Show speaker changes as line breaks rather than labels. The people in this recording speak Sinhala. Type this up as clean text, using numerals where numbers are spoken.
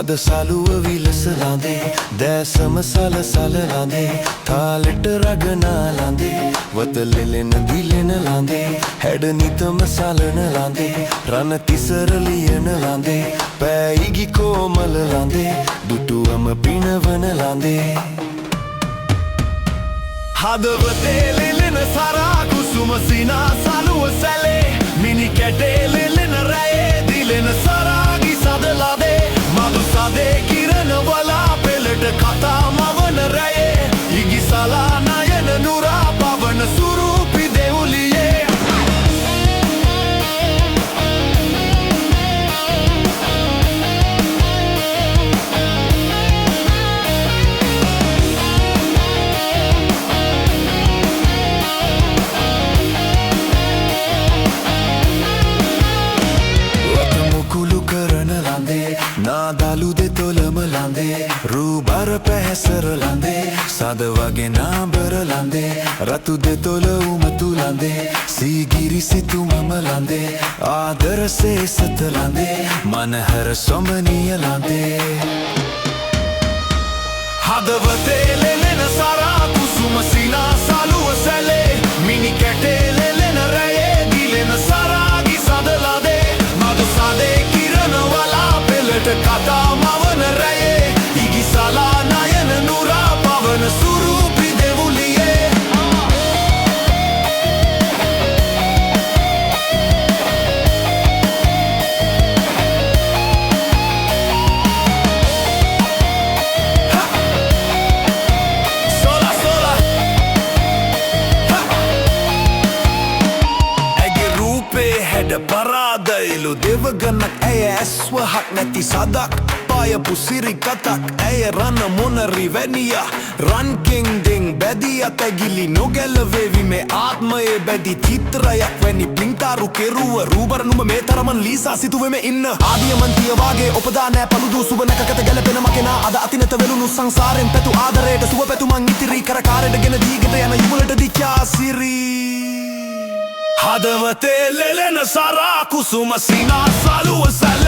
සද සලුව විලසලාඳේ දැසම සලසලලාඳේ තාලෙට රගනාලාඳේ වතලෙලෙන දිලෙනලාඳේ හැඩ නිතම සලනලාඳේ රණ තිසර ලියනලාඳේ පෑයිගි කෝමලලාඳේ දුටුවම පිනවනලාඳේ හදවතේ ලෙලෙන සරා කුසුම සිනා සලුව සැලේ මිනි කැටේ ලෙලෙන රැයේ දිලෙන සරාගි සදලාදේ මදු සදේ කිරණ වලා පෙළට කතා මවන රැයේ ඉගිසලා නයන නුරා පවන සුරූපි දෙවුලියේ නාදලු දෙතොලම ලන්දේ රූබර පැහැසර ලන්දේ සද වගේ නාඹර ලන්දේ රතු දෙතොල උමතු ලන්දේ සීගිරි සිතුමම ලන්දේ ආදර සේසත ලන්දේ මනහර සොමනිය ලන්දේ හදවතේ ලෙලෙන සරා කුසුම සිනා සලුව සැලේ මිනි කැටේ ලෙලෙන රැයේ දිලෙන සරාගි සදලාදේ මදු සදේ කිරණ වලා පෙළට කතා මවන රැයේ ඉගිසලා නයන නුරා පවන සුරූපි දෙවුලියේ පරාදයිලු දෙවගනක් ඇය ඇස්වහක් නැති සදක් පායපු සිරි කතක් ඇය රණ මොනරි වැනිය රන්කෙන්දෙන් බැදී අතැගිලි නොගැලවේවි මේ ආත්මයේ බැදි චිත්‍රයක් වැනි පින්තාරු කෙරුව රූබරනුම මේ තරමන් ලීසා සිතුවෙම ඉන්න ආදියමන්තිය වාගේ ඔපදා නෑ පළුදු සුබ නැකකට ගැලපෙන මකෙනා අද අතිනත වෙලුණු සංසාරෙන් පැතු ආදරයට සුව පැතුමන් ඉතිරි කරකාරයට ගෙන දීගට යන යුවලට දිච්චා සිරී හදවතේ ලෙලෙන සරා කුසුම සිනා සලුව සැල